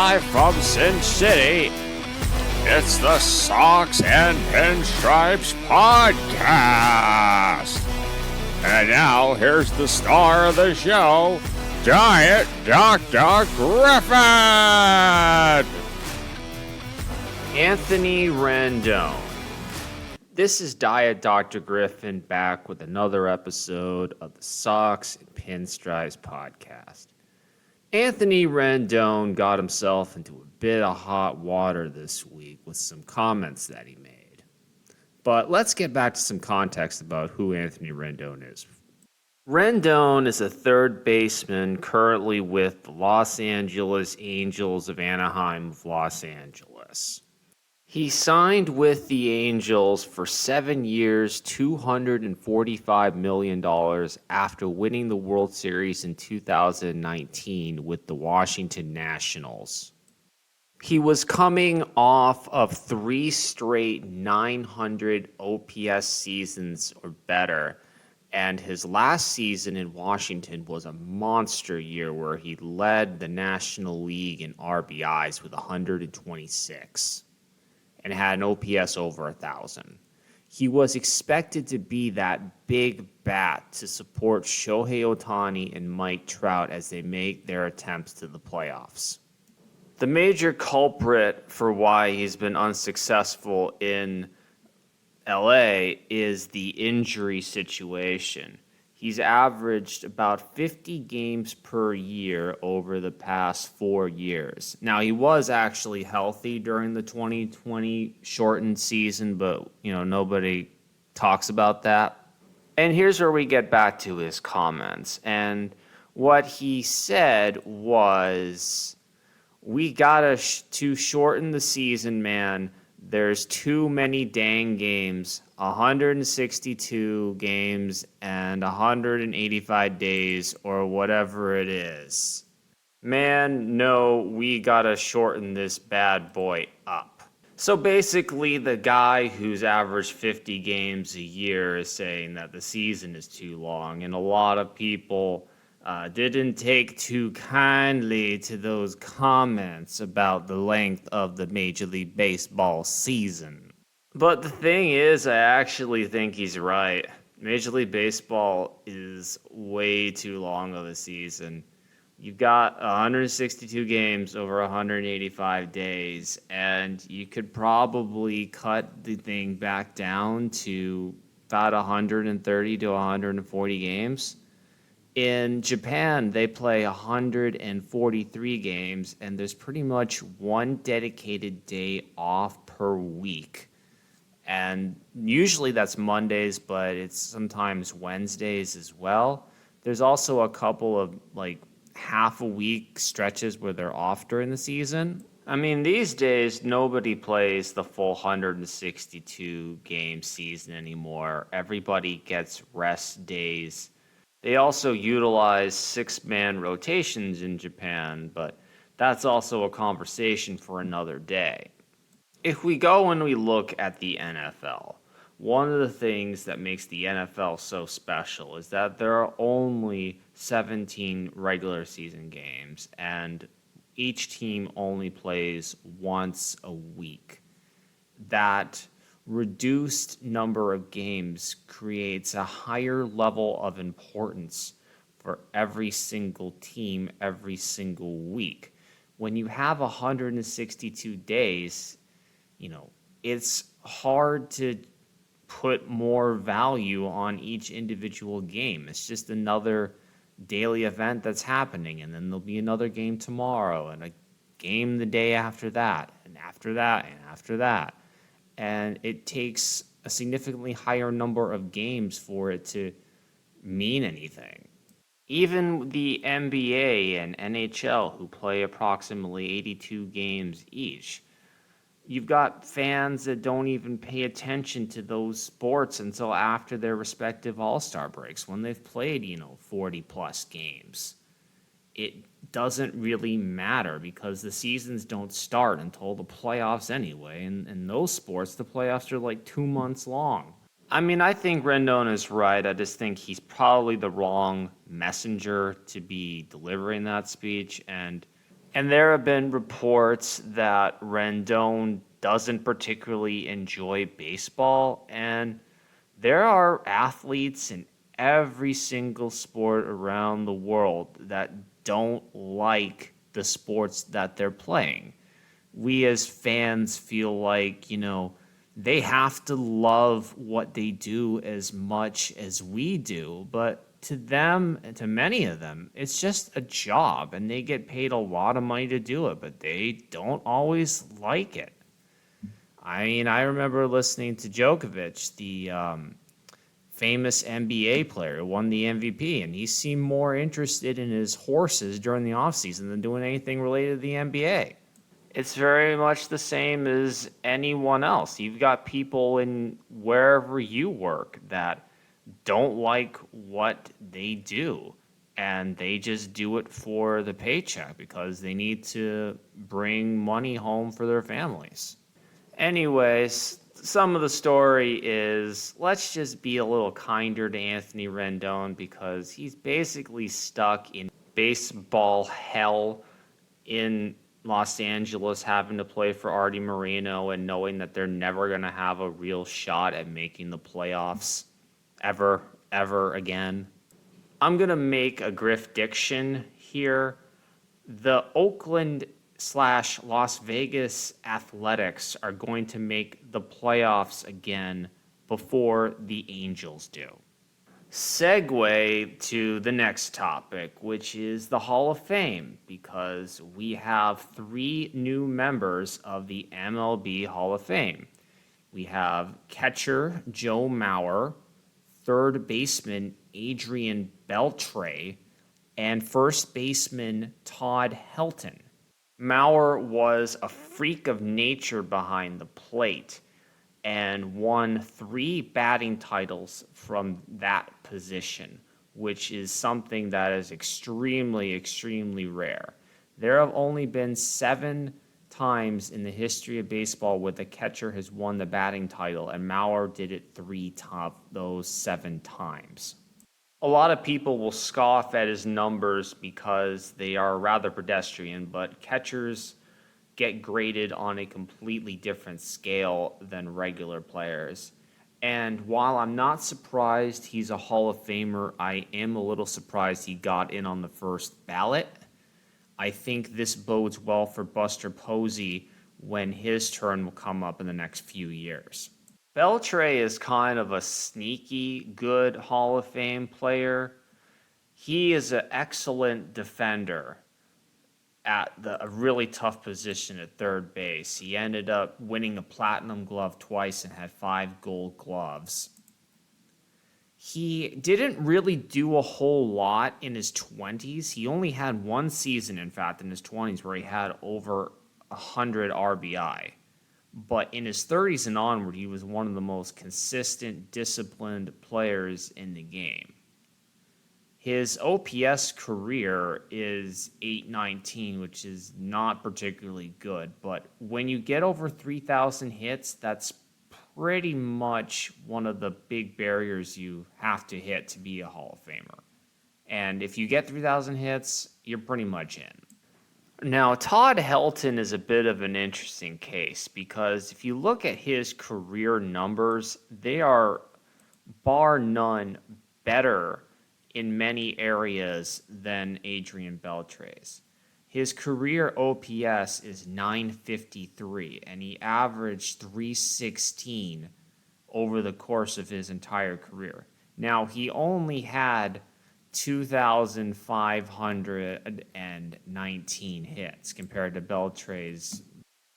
Live from Sin City, it's the Socks and Pinstripes podcast. And now, here's the star of the show, Diet Dr. Griffin! Anthony Rendon. This is Diet Dr. Griffin back with another episode of the Socks and Pinstripes podcast. Anthony Rendon got himself into a bit of hot water this week with some comments that he made. But let's get back to some context about who Anthony Rendon is. Rendon is a third baseman currently with the Los Angeles Angels of Anaheim of Los Angeles. He signed with the Angels for 7 years, $245 million after winning the World Series in 2019 with the Washington Nationals. He was coming off of 3 straight 900 OPS seasons or better, and his last season in Washington was a monster year where he led the National League in RBIs with 126. And had an OPS over 1,000. He was expected to be that big bat to support Shohei Ohtani and Mike Trout as they make their attempts to the playoffs. The major culprit for why he's been unsuccessful in LA is the injury situation. He's averaged about 50 games per year over the past 4 years. Now, he was actually healthy during the 2020 shortened season, but, nobody talks about that. And here's where we get back to his comments. And what he said was, we gotta to shorten the season, man. There's too many dang games, 162 games and 185 days or whatever it is. Man, no, we gotta shorten this bad boy up. So basically, the guy who's averaged 50 games a year is saying that the season is too long, and a lot of people didn't take too kindly to those comments about the length of the Major League Baseball season. But the thing is, I actually think he's right. Major League Baseball is way too long of a season. You've got 162 games over 185 days, and you could probably cut the thing back down to about 130 to 140 games. In Japan, they play 143 games, and there's pretty much one dedicated day off per week. And usually that's Mondays, but it's sometimes Wednesdays as well. There's also a couple of half a week stretches where they're off during the season. I mean, these days, nobody plays the full 162 game season anymore. Everybody gets rest days. They also utilize 6-man rotations in Japan, but that's also a conversation for another day. If we go and we look at the NFL, one of the things that makes the NFL so special is that there are only 17 regular season games, and each team only plays once a week. That reduced number of games creates a higher level of importance for every single team every single week. When you have 162 days, it's hard to put more value on each individual game. It's just another daily event that's happening, and then there'll be another game tomorrow and a game the day after that, and after that, and after that. And it takes a significantly higher number of games for it to mean anything. Even the NBA and NHL, who play approximately 82 games each, you've got fans that don't even pay attention to those sports until after their respective all-star breaks, when they've played, 40-plus games. It doesn't really matter because the seasons don't start until the playoffs anyway. And in those sports, the playoffs are 2 months long. I mean, I think Rendon is right. I just think he's probably the wrong messenger to be delivering that speech. And And there have been reports that Rendon doesn't particularly enjoy baseball, and there are athletes in every single sport around the world that don't like the sports that they're playing. We as fans feel like, they have to love what they do as much as we do, but to them, and to many of them, it's just a job and they get paid a lot of money to do it, but they don't always like it. I mean, I remember listening to Djokovic, the famous NBA player who won the MVP, and he seemed more interested in his horses during the offseason than doing anything related to the NBA. It's very much the same as anyone else. You've got people in wherever you work that don't like what they do, and they just do it for the paycheck because they need to bring money home for their families. Anyways, some of the story is let's just be a little kinder to Anthony Rendon because he's basically stuck in baseball hell in Los Angeles, having to play for Artie Moreno and knowing that they're never going to have a real shot at making the playoffs ever again. I'm going to make a Griff diction here. The Oakland/Las Vegas Athletics are going to make the playoffs again before the Angels do. Segue to the next topic, which is the Hall of Fame, because we have 3 new members of the MLB Hall of Fame. We have catcher Joe Mauer, third baseman Adrian Beltre, and first baseman Todd Helton. Mauer was a freak of nature behind the plate and won 3 batting titles from that position, which is something that is extremely, extremely rare. There have only been 7 times in the history of baseball where the catcher has won the batting title, and Mauer did it 3 of those 7 times. A lot of people will scoff at his numbers because they are rather pedestrian, but catchers get graded on a completely different scale than regular players. And while I'm not surprised he's a Hall of Famer, I am a little surprised he got in on the first ballot. I think this bodes well for Buster Posey when his turn will come up in the next few years. Beltre is kind of a sneaky good Hall of Fame player. He is an excellent defender at a really tough position at third base. He ended up winning a platinum glove twice and had 5 gold gloves. He didn't really do a whole lot in his 20s. He only had 1 season, in fact, in his 20s where he had over 100 RBI. But in his 30s and onward, he was one of the most consistent, disciplined players in the game. His OPS career is .819, which is not particularly good. But when you get over 3,000 hits, that's pretty much one of the big barriers you have to hit to be a Hall of Famer. And if you get 3,000 hits, you're pretty much in. Now, Todd Helton is a bit of an interesting case because if you look at his career numbers, they are bar none better in many areas than Adrian Beltre's. His career OPS is .953, and he averaged .316 over the course of his entire career. Now, he only had 2,519 hits compared to Beltre's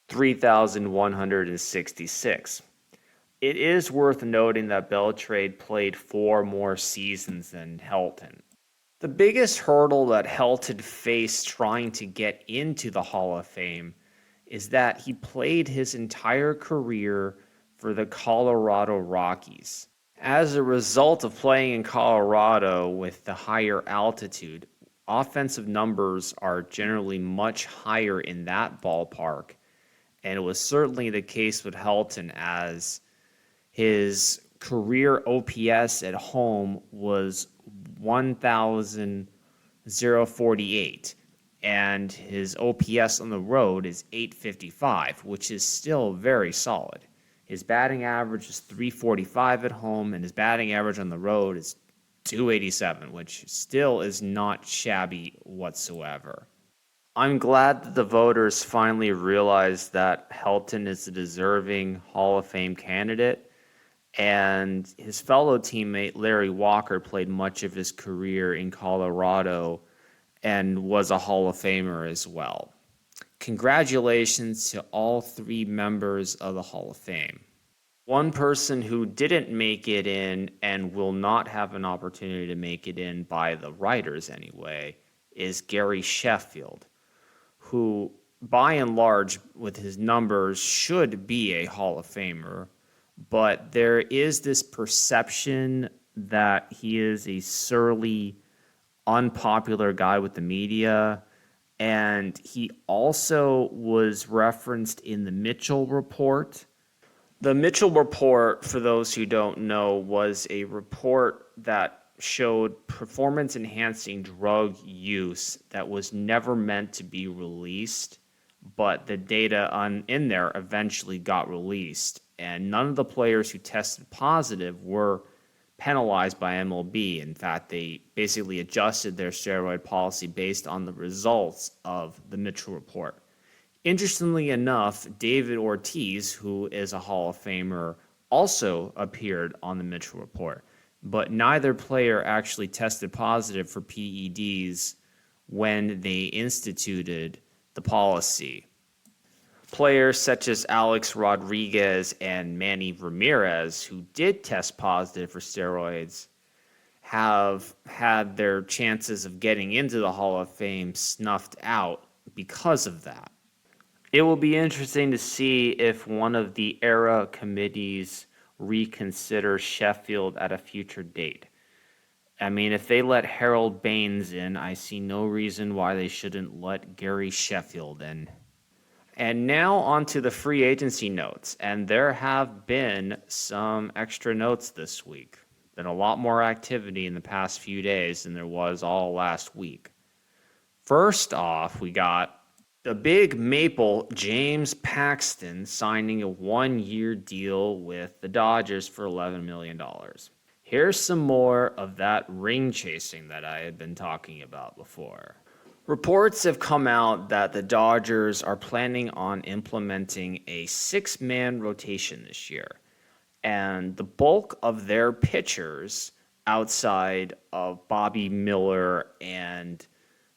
3,166. It is worth noting that Beltre played 4 more seasons than Helton. The biggest hurdle that Helton faced trying to get into the Hall of Fame is that he played his entire career for the Colorado Rockies. As a result of playing in Colorado with the higher altitude, offensive numbers are generally much higher in that ballpark, and it was certainly the case with Helton as his career OPS at home was 1,048. and his OPS on the road is .855, which is still very solid. His batting average is .345 at home, and his batting average on the road is .287, which still is not shabby whatsoever. I'm glad that the voters finally realized that Helton is a deserving Hall of Fame candidate, and his fellow teammate Larry Walker played much of his career in Colorado and was a Hall of Famer as well. Congratulations to all three members of the Hall of Fame. One person who didn't make it in and will not have an opportunity to make it in by the writers anyway is Gary Sheffield, who by and large with his numbers should be a Hall of Famer, but there is this perception that he is a surly, unpopular guy with the media, and he also was referenced in the Mitchell Report. The Mitchell Report, for those who don't know, was a report that showed performance-enhancing drug use that was never meant to be released, but the data in there eventually got released, and none of the players who tested positive were penalized by MLB. In fact, they basically adjusted their steroid policy based on the results of the Mitchell Report. Interestingly enough, David Ortiz, who is a Hall of Famer, also appeared on the Mitchell Report, but neither player actually tested positive for PEDs when they instituted the policy. Players such as Alex Rodriguez and Manny Ramirez, who did test positive for steroids, have had their chances of getting into the Hall of Fame snuffed out because of that. It will be interesting to see if one of the era committees reconsider Sheffield at a future date. I mean, if they let Harold Baines in, I see no reason why they shouldn't let Gary Sheffield in. And now on to the free agency notes, and there have been some extra notes this week. Been a lot more activity in the past few days than there was all last week. First off, we got the big Maple James Paxton signing a one-year deal with the Dodgers for $11 million. Here's some more of that ring chasing that I had been talking about before. Reports have come out that the Dodgers are planning on implementing a six-man rotation this year. And the bulk of their pitchers outside of Bobby Miller and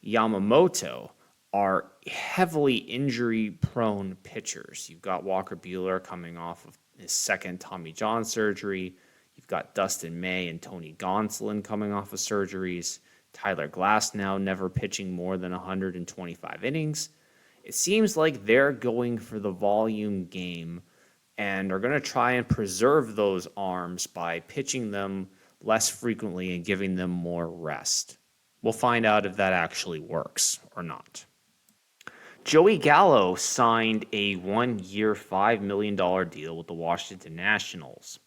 Yamamoto are heavily injury-prone pitchers. You've got Walker Buehler coming off of his second Tommy John surgery. You've got Dustin May and Tony Gonsolin coming off of surgeries. Tyler Glasnow never pitching more than 125 innings. It seems like they're going for the volume game and are going to try and preserve those arms by pitching them less frequently and giving them more rest. We'll find out if that actually works or not. Joey Gallo signed a one-year, $5 million deal with the Washington Nationals.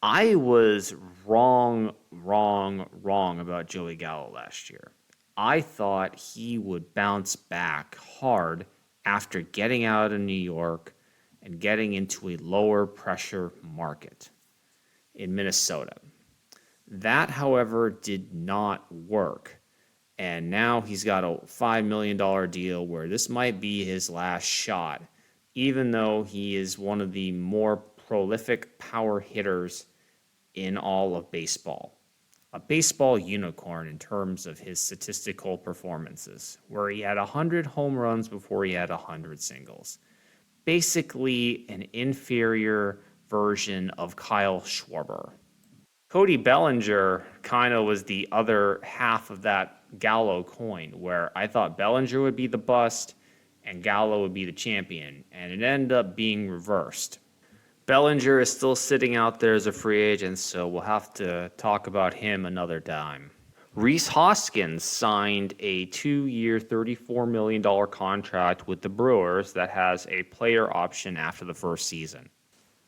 I was wrong about Joey Gallo last year. I thought he would bounce back hard after getting out of New York and getting into a lower pressure market in Minnesota. That, however, did not work. And now he's got a $5 million deal where this might be his last shot, even though he is one of the more prolific power hitters in all of baseball. A baseball unicorn in terms of his statistical performances, where he had 100 home runs before he had 100 singles. Basically an inferior version of Kyle Schwarber. Cody Bellinger kind of was the other half of that Gallo coin, where I thought Bellinger would be the bust and Gallo would be the champion, and it ended up being reversed. Bellinger is still sitting out there as a free agent, so we'll have to talk about him another time. Rhys Hoskins signed a 2-year, $34 million contract with the Brewers that has a player option after the first season.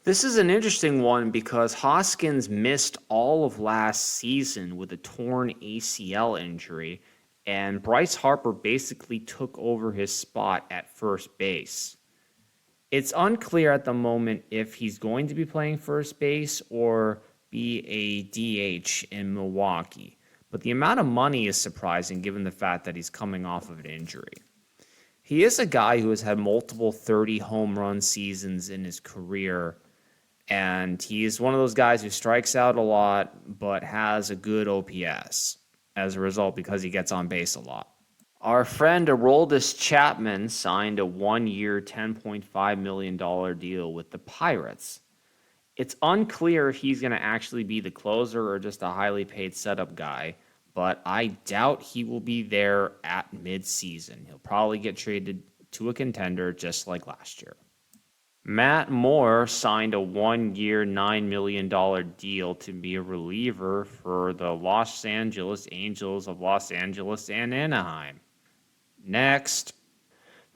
This is an interesting one because Hoskins missed all of last season with a torn ACL injury, and Bryce Harper basically took over his spot at first base. It's unclear at the moment if he's going to be playing first base or be a DH in Milwaukee, but the amount of money is surprising given the fact that he's coming off of an injury. He is a guy who has had multiple 30 home run seasons in his career, and he is one of those guys who strikes out a lot but has a good OPS as a result because he gets on base a lot. Our friend Aroldis Chapman signed a 1-year, $10.5 million deal with the Pirates. It's unclear if he's going to actually be the closer or just a highly paid setup guy, but I doubt he will be there at midseason. He'll probably get traded to a contender just like last year. Matt Moore signed a 1-year, $9 million deal to be a reliever for the Los Angeles Angels of Los Angeles and Anaheim. Next,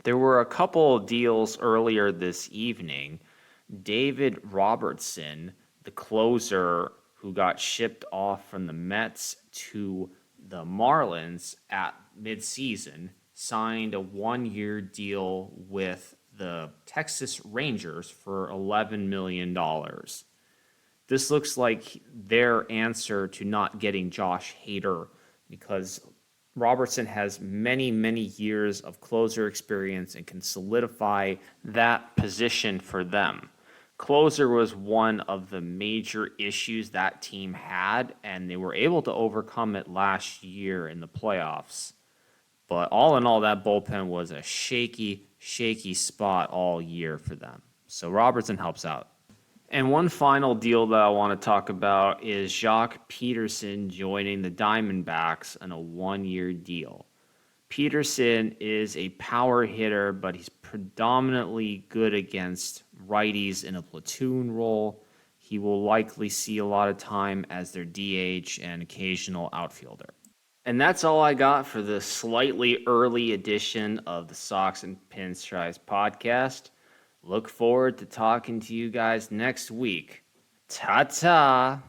there were a couple of deals earlier this evening. David Robertson, the closer who got shipped off from the Mets to the Marlins at midseason, signed a 1-year deal with the Texas Rangers for $11 million. This looks like their answer to not getting Josh Hader because Robertson has many, many years of closer experience and can solidify that position for them. Closer was one of the major issues that team had, and they were able to overcome it last year in the playoffs. But all in all, that bullpen was a shaky spot all year for them. So Robertson helps out. And one final deal that I want to talk about is Jock Peterson joining the Diamondbacks on a 1-year deal. Peterson is a power hitter, but he's predominantly good against righties in a platoon role. He will likely see a lot of time as their DH and occasional outfielder. And that's all I got for the slightly early edition of the Sox and Pinstripes podcast. Look forward to talking to you guys next week. Ta-ta!